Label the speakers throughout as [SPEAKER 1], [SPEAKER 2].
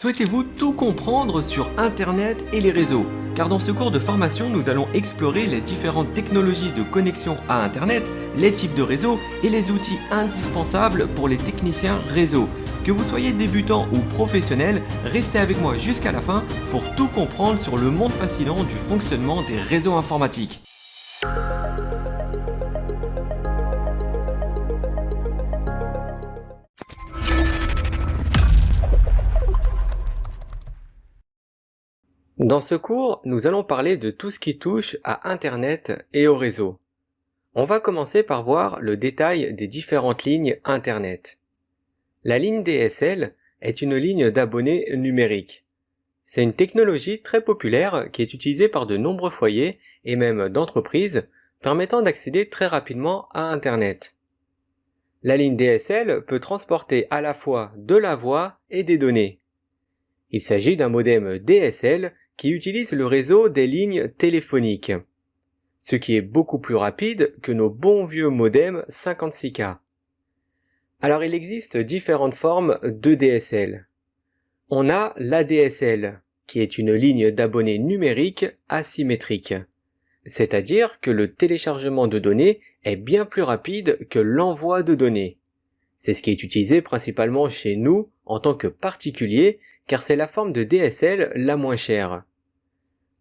[SPEAKER 1] Souhaitez-vous tout comprendre sur Internet et les réseaux? Car dans ce cours de formation, nous allons explorer les différentes technologies de connexion à Internet, les types de réseaux et les outils indispensables pour les techniciens réseau. Que vous soyez débutant ou professionnel, restez avec moi jusqu'à la fin pour tout comprendre sur le monde fascinant du fonctionnement des réseaux informatiques. Dans ce cours, nous allons parler de tout ce qui touche à Internet et au réseau. On va commencer par voir le détail des différentes lignes Internet. La ligne DSL est une ligne d'abonnés numérique. C'est une technologie très populaire qui est utilisée par de nombreux foyers et même d'entreprises, permettant d'accéder très rapidement à Internet. La ligne DSL peut transporter à la fois de la voix et des données. Il s'agit d'un modem DSL qui utilise le réseau des lignes téléphoniques, ce qui est beaucoup plus rapide que nos bons vieux modems 56K. Alors il existe différentes formes de DSL. On a l'ADSL, qui est une ligne d'abonnés numérique asymétrique, c'est-à-dire que le téléchargement de données est bien plus rapide que l'envoi de données. C'est ce qui est utilisé principalement chez nous en tant que particulier, car c'est la forme de DSL la moins chère.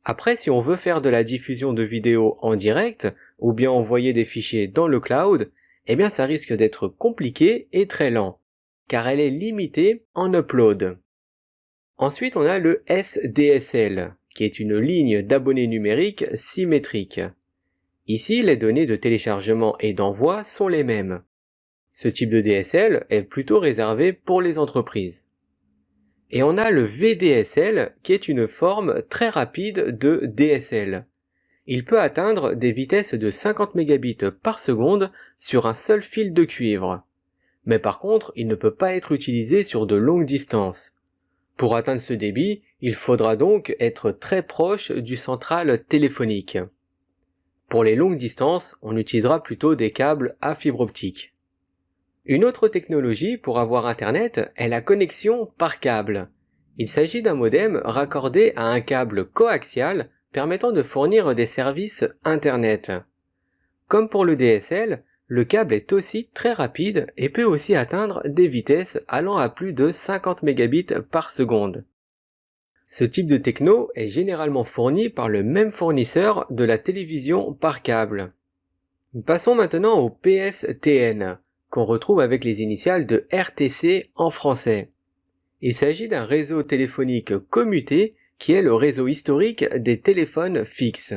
[SPEAKER 1] Après, si on veut faire de la diffusion de vidéos en direct, ou bien envoyer des fichiers dans le cloud, eh bien ça risque d'être compliqué et très lent, car elle est limitée en upload. Ensuite, on a le SDSL, qui est une ligne d'abonnés numériques symétrique. Ici, les données de téléchargement et d'envoi sont les mêmes. Ce type de DSL est plutôt réservé pour les entreprises. Et on a le VDSL qui est une forme très rapide de DSL. Il peut atteindre des vitesses de 50 mégabits par seconde sur un seul fil de cuivre. Mais par contre, il ne peut pas être utilisé sur de longues distances. Pour atteindre ce débit, il faudra donc être très proche du central téléphonique. Pour les longues distances, on utilisera plutôt des câbles à fibre optique. Une autre technologie pour avoir Internet est la connexion par câble. Il s'agit d'un modem raccordé à un câble coaxial permettant de fournir des services Internet. Comme pour le DSL, le câble est aussi très rapide et peut aussi atteindre des vitesses allant à plus de 50 mégabits par seconde. Ce type de techno est généralement fourni par le même fournisseur de la télévision par câble. Passons maintenant au PSTN, qu'on retrouve avec les initiales de RTC en français. Il s'agit d'un réseau téléphonique commuté qui est le réseau historique des téléphones fixes.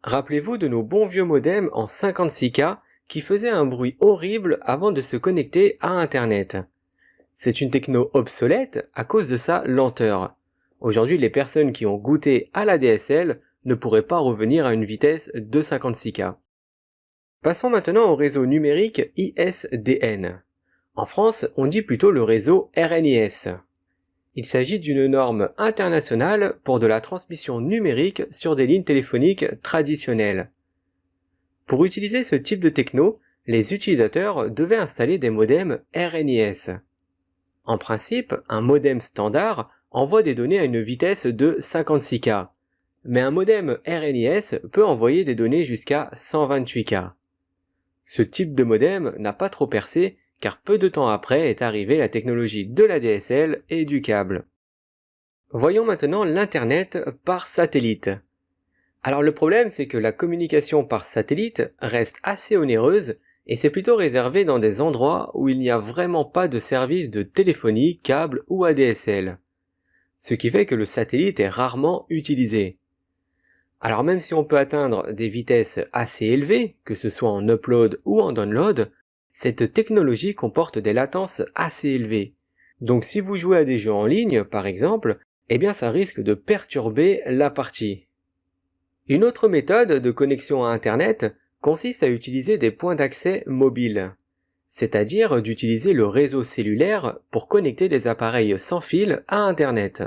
[SPEAKER 1] Rappelez-vous de nos bons vieux modems en 56K qui faisaient un bruit horrible avant de se connecter à Internet. C'est une techno obsolète à cause de sa lenteur. Aujourd'hui, les personnes qui ont goûté à la DSL ne pourraient pas revenir à une vitesse de 56K. Passons maintenant au réseau numérique ISDN. En France, on dit plutôt le réseau RNIS. Il s'agit d'une norme internationale pour de la transmission numérique sur des lignes téléphoniques traditionnelles. Pour utiliser ce type de techno, les utilisateurs devaient installer des modems RNIS. En principe, un modem standard envoie des données à une vitesse de 56K, mais un modem RNIS peut envoyer des données jusqu'à 128K. Ce type de modem n'a pas trop percé car peu de temps après est arrivée la technologie de la DSL et du câble. Voyons maintenant l'Internet par satellite. Alors le problème c'est que la communication par satellite reste assez onéreuse et c'est plutôt réservé dans des endroits où il n'y a vraiment pas de service de téléphonie, câble ou ADSL. Ce qui fait que le satellite est rarement utilisé. Alors même si on peut atteindre des vitesses assez élevées, que ce soit en upload ou en download, cette technologie comporte des latences assez élevées. Donc si vous jouez à des jeux en ligne, par exemple, eh bien ça risque de perturber la partie. Une autre méthode de connexion à Internet consiste à utiliser des points d'accès mobiles, c'est-à-dire d'utiliser le réseau cellulaire pour connecter des appareils sans fil à Internet.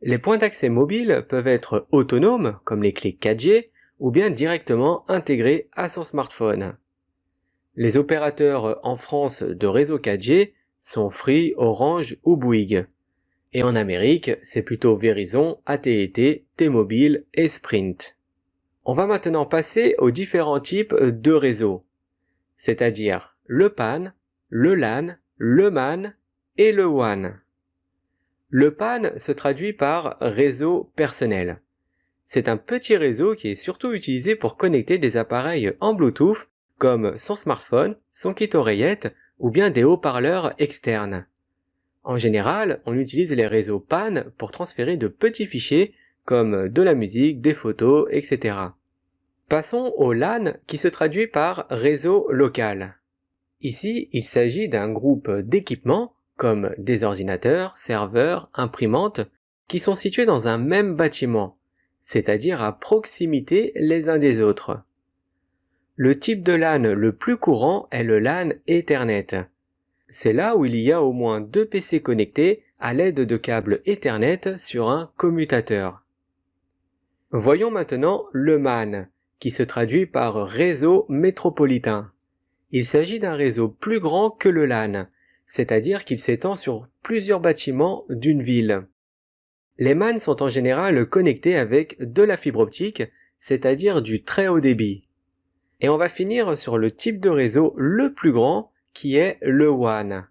[SPEAKER 1] Les points d'accès mobiles peuvent être autonomes, comme les clés 4G, ou bien directement intégrés à son smartphone. Les opérateurs en France de réseau 4G sont Free, Orange ou Bouygues. Et en Amérique, c'est plutôt Verizon, AT&T, T-Mobile et Sprint. On va maintenant passer aux différents types de réseaux, c'est-à-dire le PAN, le LAN, le MAN et le WAN. Le PAN se traduit par réseau personnel. C'est un petit réseau qui est surtout utilisé pour connecter des appareils en Bluetooth comme son smartphone, son kit-oreillette ou bien des haut-parleurs externes. En général, on utilise les réseaux PAN pour transférer de petits fichiers comme de la musique, des photos, etc. Passons au LAN qui se traduit par réseau local. Ici, il s'agit d'un groupe d'équipements comme des ordinateurs, serveurs, imprimantes qui sont situés dans un même bâtiment, c'est-à-dire à proximité les uns des autres. Le type de LAN le plus courant est le LAN Ethernet. C'est là où il y a au moins 2 PC connectés à l'aide de câbles Ethernet sur un commutateur. Voyons maintenant le MAN, qui se traduit par réseau métropolitain. Il s'agit d'un réseau plus grand que le LAN, c'est-à-dire qu'il s'étend sur plusieurs bâtiments d'une ville. Les MAN sont en général connectés avec de la fibre optique, c'est-à-dire du très haut débit. Et on va finir sur le type de réseau le plus grand, qui est le WAN.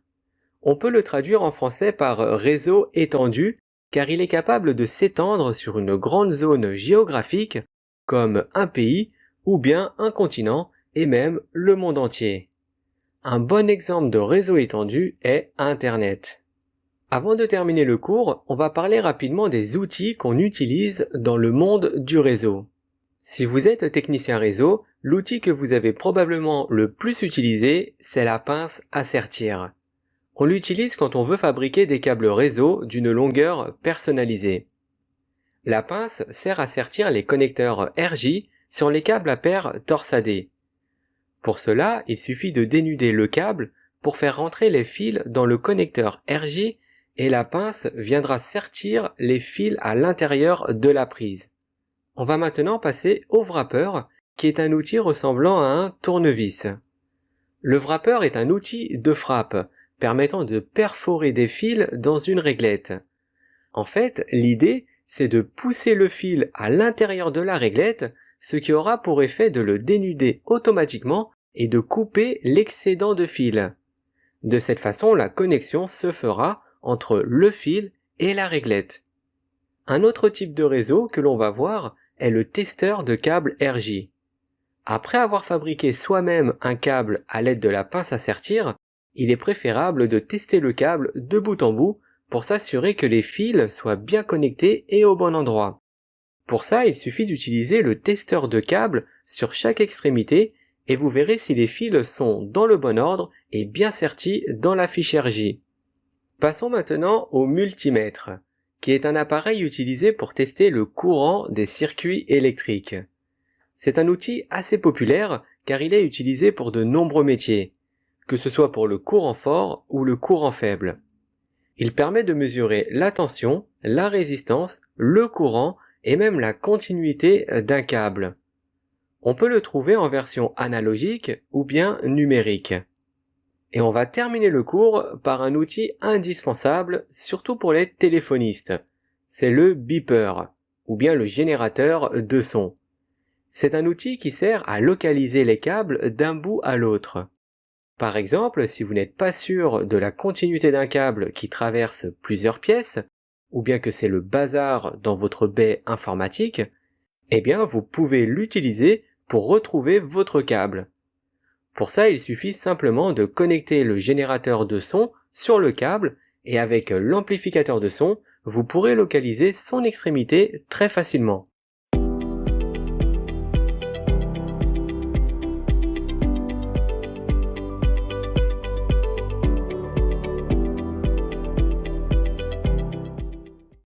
[SPEAKER 1] On peut le traduire en français par réseau étendu, car il est capable de s'étendre sur une grande zone géographique, comme un pays ou bien un continent, et même le monde entier. Un bon exemple de réseau étendu est Internet. Avant de terminer le cours, on va parler rapidement des outils qu'on utilise dans le monde du réseau. Si vous êtes technicien réseau, l'outil que vous avez probablement le plus utilisé, c'est la pince à sertir. On l'utilise quand on veut fabriquer des câbles réseau d'une longueur personnalisée. La pince sert à sertir les connecteurs RJ sur les câbles à paire torsadés. Pour cela, il suffit de dénuder le câble pour faire rentrer les fils dans le connecteur RJ et la pince viendra sertir les fils à l'intérieur de la prise. On va maintenant passer au wrapper, qui est un outil ressemblant à un tournevis. Le wrapper est un outil de frappe, permettant de perforer des fils dans une réglette. En fait, l'idée, c'est de pousser le fil à l'intérieur de la réglette, ce qui aura pour effet de le dénuder automatiquement et de couper l'excédent de fil. De cette façon, la connexion se fera entre le fil et la réglette. Un autre type de réseau que l'on va voir est le testeur de câbles RJ. Après avoir fabriqué soi-même un câble à l'aide de la pince à sertir, il est préférable de tester le câble de bout en bout pour s'assurer que les fils soient bien connectés et au bon endroit. Pour ça, il suffit d'utiliser le testeur de câbles sur chaque extrémité et vous verrez si les fils sont dans le bon ordre et bien sertis dans la fiche RJ. Passons maintenant au multimètre, qui est un appareil utilisé pour tester le courant des circuits électriques. C'est un outil assez populaire car il est utilisé pour de nombreux métiers, que ce soit pour le courant fort ou le courant faible. Il permet de mesurer la tension, la résistance, le courant et même la continuité d'un câble. On peut le trouver en version analogique ou bien numérique. Et on va terminer le cours par un outil indispensable, surtout pour les téléphonistes. C'est le beeper, ou bien le générateur de son. C'est un outil qui sert à localiser les câbles d'un bout à l'autre. Par exemple, si vous n'êtes pas sûr de la continuité d'un câble qui traverse plusieurs pièces, ou bien que c'est le bazar dans votre baie informatique, eh bien vous pouvez l'utiliser pour retrouver votre câble. Pour ça, il suffit simplement de connecter le générateur de son sur le câble et avec l'amplificateur de son, vous pourrez localiser son extrémité très facilement.